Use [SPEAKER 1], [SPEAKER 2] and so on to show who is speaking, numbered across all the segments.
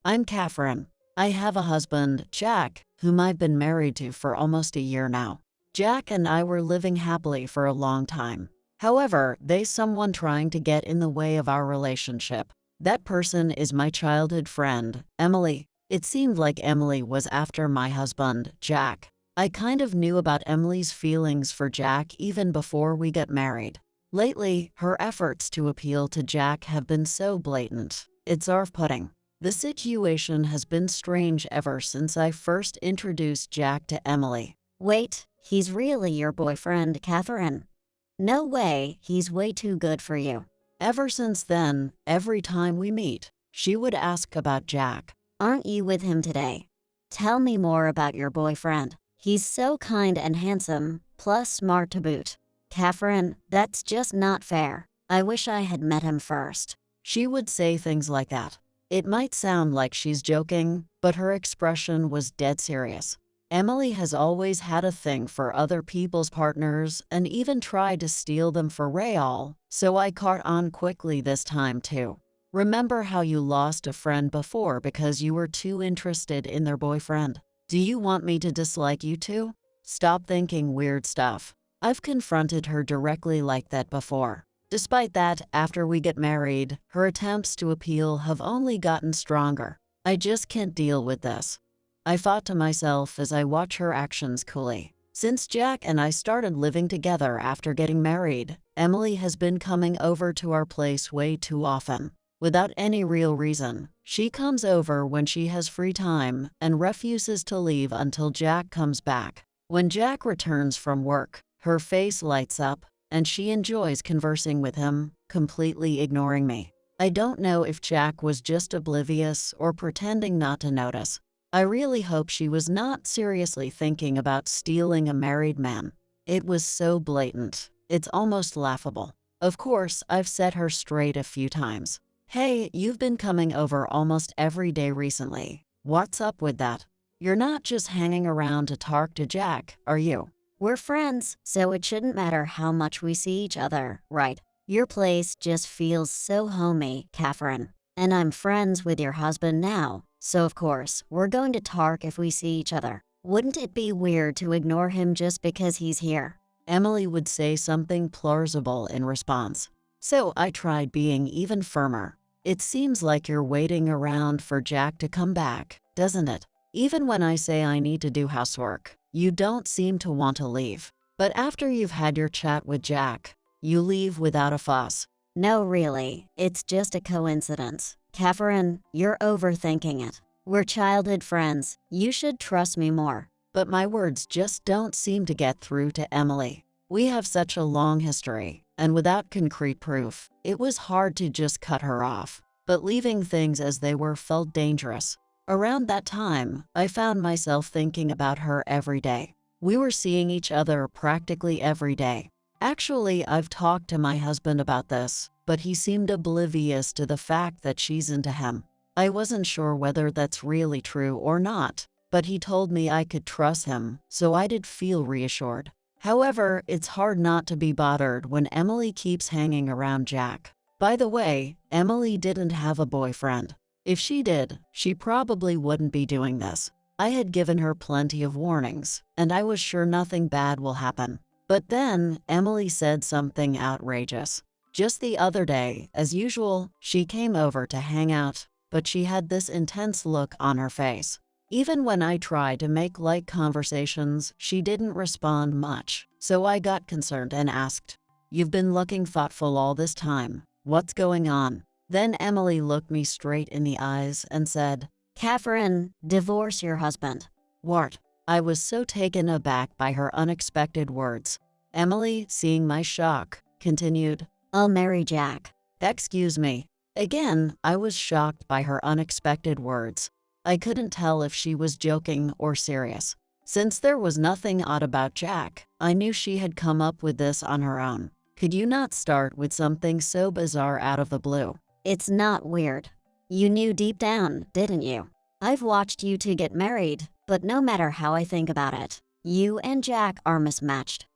[SPEAKER 1] I'm Catherine. I have a husband, Jack, whom I've been married to for almost a year now. Jack and I were living happily for a long time. However, there's someone trying to get in the way of our relationship. That person is my childhood friend, Emily. It seemed like Emily was after my husband, Jack. I kind of knew about Emily's feelings for Jack even before we got married. Lately, her efforts to appeal to Jack have been so blatant. It's off-putting. The situation has been strange ever since I first introduced Jack to Emily.
[SPEAKER 2] Wait, he's really your boyfriend, Catherine? No way, he's way too good for you.
[SPEAKER 1] Ever since then, every time we meet, she would ask about Jack.
[SPEAKER 2] Aren't you with him today? Tell me more about your boyfriend. He's so kind and handsome, plus smart to boot. Catherine, that's just not fair. I wish I had met him first.
[SPEAKER 1] She would say things like that. It might sound like she's joking, but her expression was dead serious. Emily has always had a thing for other people's partners and even tried to steal them for Rayal, so I caught on quickly this time too. Remember how you lost a friend before because you were too interested in their boyfriend? Do you want me to dislike you too? Stop thinking weird stuff. I've confronted her directly like that before. Despite that, after we get married, her attempts to appeal have only gotten stronger. I just can't deal with this. I thought to myself as I watch her actions coolly. Since Jack and I started living together after getting married, Emily has been coming over to our place way too often. Without any real reason, she comes over when she has free time and refuses to leave until Jack comes back. When Jack returns from work, her face lights up, and she enjoys conversing with him, completely ignoring me. I don't know if Jack was just oblivious or pretending not to notice. I really hope she was not seriously thinking about stealing a married man. It was so blatant. It's almost laughable. Of course, I've set her straight a few times. Hey, you've been coming over almost every day recently. What's up with that? You're not just hanging around to talk to Jack, are you?
[SPEAKER 2] We're friends, so it shouldn't matter how much we see each other, right? Your place just feels so homey, Catherine. And I'm friends with your husband now, so of course, we're going to talk if we see each other. Wouldn't it be weird to ignore him just because he's here?
[SPEAKER 1] Emily would say something plausible in response. So I tried being even firmer. It seems like you're waiting around for Jack to come back, doesn't it? Even when I say I need to do housework, you don't seem to want to leave. But after you've had your chat with Jack, you leave without a fuss.
[SPEAKER 2] No, really, it's just a coincidence. Catherine, you're overthinking it. We're childhood friends. You should trust me more.
[SPEAKER 1] But my words just don't seem to get through to Emily. We have such a long history, and without concrete proof, it was hard to just cut her off. But leaving things as they were felt dangerous. Around that time, I found myself thinking about her every day. We were seeing each other practically every day. Actually, I've talked to my husband about this, but he seemed oblivious to the fact that she's into him. I wasn't sure whether that's really true or not, but he told me I could trust him, so I did feel reassured. However, it's hard not to be bothered when Emily keeps hanging around Jack. By the way, Emily didn't have a boyfriend. If she did, she probably wouldn't be doing this. I had given her plenty of warnings, and I was sure nothing bad will happen. But then, Emily said something outrageous. Just the other day, as usual, she came over to hang out, but she had this intense look on her face. Even when I tried to make light conversations, she didn't respond much, so I got concerned and asked, "You've been looking thoughtful all this time. What's going on?" Then Emily looked me straight in the eyes and said,
[SPEAKER 2] Catherine, divorce your husband.
[SPEAKER 1] "What?" I was so taken aback by her unexpected words. Emily, seeing my shock, continued,
[SPEAKER 2] I'll marry Jack.
[SPEAKER 1] "Excuse me." Again, I was shocked by her unexpected words. I couldn't tell if she was joking or serious. Since there was nothing odd about Jack, I knew she had come up with this on her own. Could you not start with something so bizarre out of the blue?
[SPEAKER 2] It's not weird. You knew deep down, didn't you? I've watched you two get married, but no matter how I think about it, you and Jack are mismatched.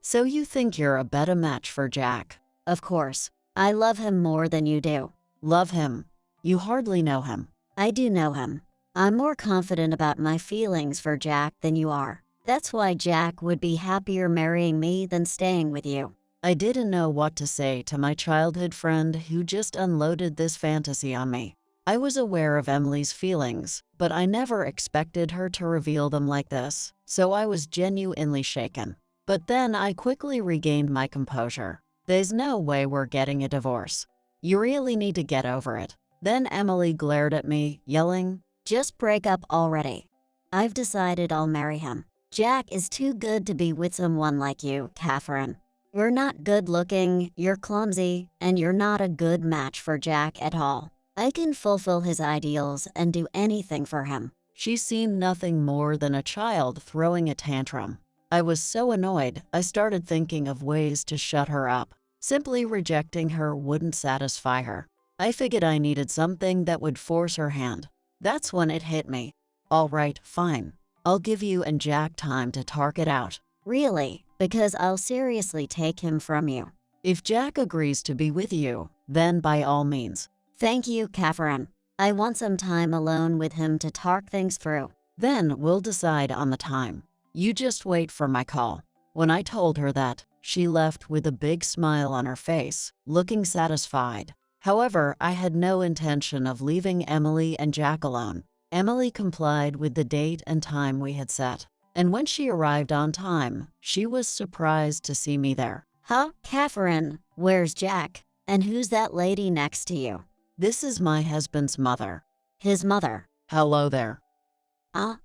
[SPEAKER 1] So you think you're a better match for Jack?
[SPEAKER 2] Of course. I love him more than you do.
[SPEAKER 1] Love him? You hardly know him.
[SPEAKER 2] I do know him. I'm more confident about my feelings for Jack than you are. That's why Jack would be happier marrying me than staying with you.
[SPEAKER 1] I didn't know what to say to my childhood friend who just unloaded this fantasy on me. I was aware of Emily's feelings, but I never expected her to reveal them like this, so I was genuinely shaken. But then I quickly regained my composure. There's no way we're getting a divorce. You really need to get over it. Then Emily glared at me, yelling,
[SPEAKER 2] Just break up already. I've decided I'll marry him. Jack is too good to be with someone like you, Catherine. You're not good looking, you're clumsy, and you're not a good match for Jack at all. I can fulfill his ideals and do anything for him.
[SPEAKER 1] She seemed nothing more than a child throwing a tantrum. I was so annoyed, I started thinking of ways to shut her up. Simply rejecting her wouldn't satisfy her. I figured I needed something that would force her hand. That's when it hit me. All right, fine. I'll give you and Jack time to talk it out.
[SPEAKER 2] Really? Because I'll seriously take him from you.
[SPEAKER 1] If Jack agrees to be with you, then by all means.
[SPEAKER 2] Thank you, Catherine. I want some time alone with him to talk things through.
[SPEAKER 1] Then we'll decide on the time. You just wait for my call. When I told her that, she left with a big smile on her face, looking satisfied. However, I had no intention of leaving Emily and Jack alone. Emily complied with the date and time we had set. And when she arrived on time, she was surprised to see me there.
[SPEAKER 2] Huh? Catherine, where's Jack? And who's that lady next to you?
[SPEAKER 1] This is my husband's mother.
[SPEAKER 2] His mother.
[SPEAKER 1] Hello there.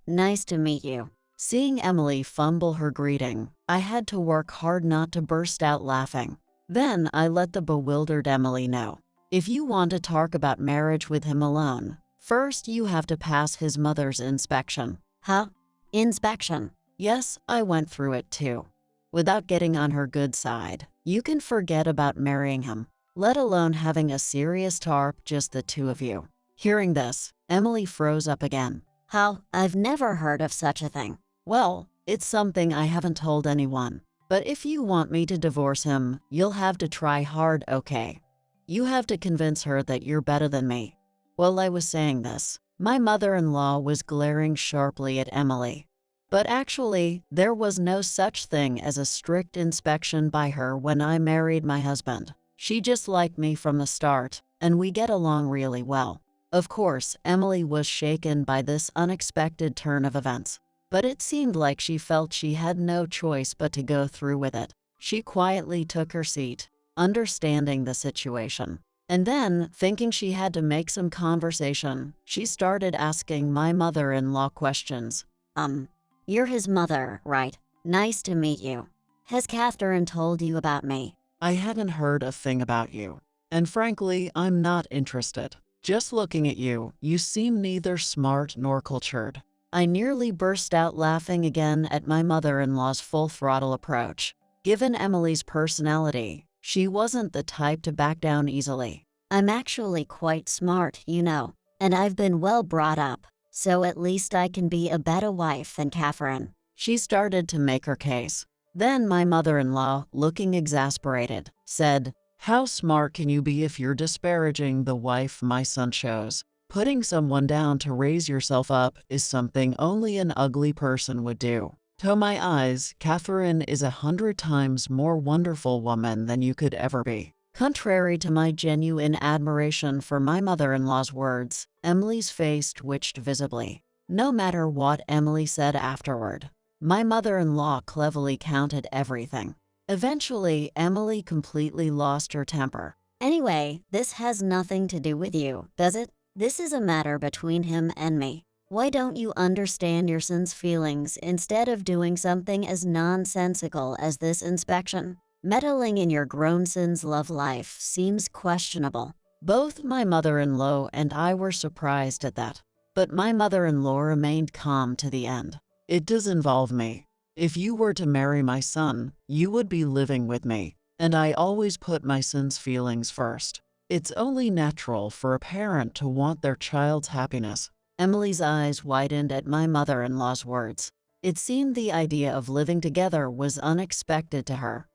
[SPEAKER 2] Nice to meet you.
[SPEAKER 1] Seeing Emily fumble her greeting, I had to work hard not to burst out laughing. Then I let the bewildered Emily know. If you want to talk about marriage with him alone, first you have to pass his mother's inspection.
[SPEAKER 2] Huh? Inspection?
[SPEAKER 1] Yes, I went through it too. Without getting on her good side, you can forget about marrying him, let alone having a serious talk, just the two of you. Hearing this, Emily froze up again.
[SPEAKER 2] How? I've never heard of such a thing.
[SPEAKER 1] Well, it's something I haven't told anyone. But if you want me to divorce him, you'll have to try hard, okay? You have to convince her that you're better than me. While I was saying this, my mother-in-law was glaring sharply at Emily. But actually, there was no such thing as a strict inspection by her when I married my husband. She just liked me from the start, and we get along really well. Of course, Emily was shaken by this unexpected turn of events. But it seemed like she felt she had no choice but to go through with it. She quietly took her seat, understanding the situation. And then, thinking she had to make some conversation, she started asking my mother-in-law questions.
[SPEAKER 2] You're his mother, right? Nice to meet you. Has Catherine told you about me?
[SPEAKER 1] I hadn't heard a thing about you. And frankly, I'm not interested. Just looking at you, you seem neither smart nor cultured. I nearly burst out laughing again at my mother-in-law's full-throttle approach. Given Emily's personality, she wasn't the type to back down easily.
[SPEAKER 2] I'm actually quite smart, you know, and I've been well brought up, so at least I can be a better wife than Catherine.
[SPEAKER 1] She started to make her case. Then my mother-in-law, looking exasperated, said, "How smart can you be if you're disparaging the wife my son chose? Putting someone down to raise yourself up is something only an ugly person would do. To my eyes, Catherine is 100 times more wonderful woman than you could ever be." Contrary to my genuine admiration for my mother-in-law's words, Emily's face twitched visibly. No matter what Emily said afterward, my mother-in-law cleverly counted everything. Eventually, Emily completely lost her temper.
[SPEAKER 2] Anyway, this has nothing to do with you, does it? This is a matter between him and me. Why don't you understand your son's feelings instead of doing something as nonsensical as this inspection? Meddling in your grown son's love life seems questionable.
[SPEAKER 1] Both my mother-in-law and I were surprised at that. But my mother-in-law remained calm to the end. "It does involve me. If you were to marry my son, you would be living with me, and I always put my son's feelings first. It's only natural for a parent to want their child's happiness." Emily's eyes widened at my mother-in-law's words. It seemed the idea of living together was unexpected to her.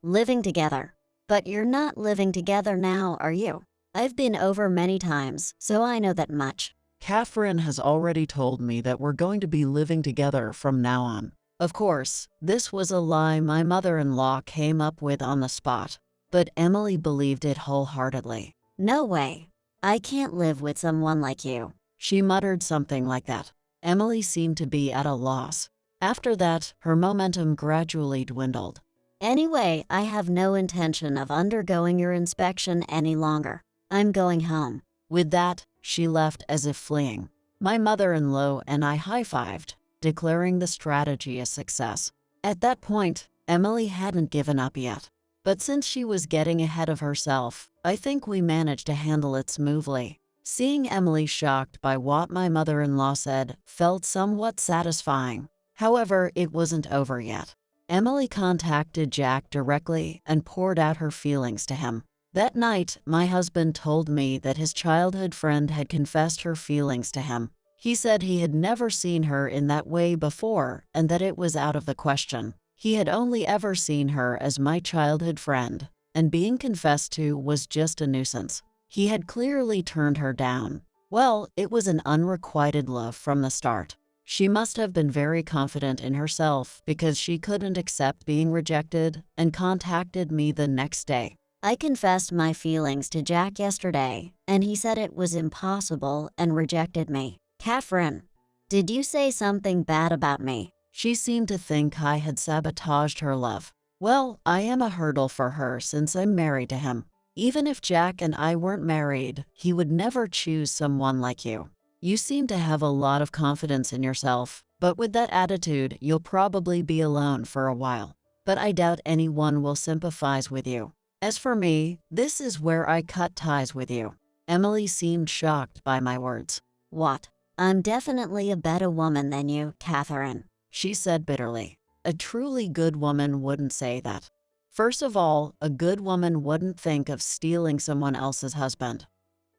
[SPEAKER 2] Living together. But you're not living together now, are you? I've been over many times, so I know that much.
[SPEAKER 1] Catherine has already told me that we're going to be living together from now on. Of course, this was a lie my mother-in-law came up with on the spot, but Emily believed it wholeheartedly.
[SPEAKER 2] No way. I can't live with someone like you.
[SPEAKER 1] She muttered something like that. Emily seemed to be at a loss. After that, her momentum gradually dwindled.
[SPEAKER 2] Anyway, I have no intention of undergoing your inspection any longer. I'm going home.
[SPEAKER 1] With that, she left as if fleeing. My mother-in-law and I high-fived, declaring the strategy a success. At that point, Emily hadn't given up yet. But since she was getting ahead of herself, I think we managed to handle it smoothly. Seeing Emily shocked by what my mother-in-law said felt somewhat satisfying. However, it wasn't over yet. Emily contacted Jack directly and poured out her feelings to him. That night, my husband told me that his childhood friend had confessed her feelings to him. He said he had never seen her in that way before and that it was out of the question. He had only ever seen her as my childhood friend, and being confessed to was just a nuisance. He had clearly turned her down. Well, it was an unrequited love from the start. She must have been very confident in herself because she couldn't accept being rejected and contacted me the next day.
[SPEAKER 2] I confessed my feelings to Jack yesterday, and he said it was impossible and rejected me. Catherine, did you say something bad about me?
[SPEAKER 1] She seemed to think I had sabotaged her love. Well, I am a hurdle for her since I'm married to him. Even if Jack and I weren't married, he would never choose someone like you. You seem to have a lot of confidence in yourself, but with that attitude, you'll probably be alone for a while. But I doubt anyone will sympathize with you. As for me, this is where I cut ties with you. Emily seemed shocked by my words.
[SPEAKER 2] What? I'm definitely a better woman than you, Catherine,
[SPEAKER 1] she said bitterly. A truly good woman wouldn't say that. First of all, a good woman wouldn't think of stealing someone else's husband.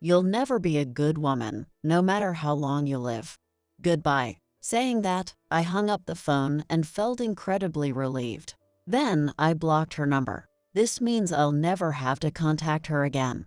[SPEAKER 1] You'll never be a good woman, no matter how long you live. Goodbye. Saying that, I hung up the phone and felt incredibly relieved. Then I blocked her number. This means I'll never have to contact her again.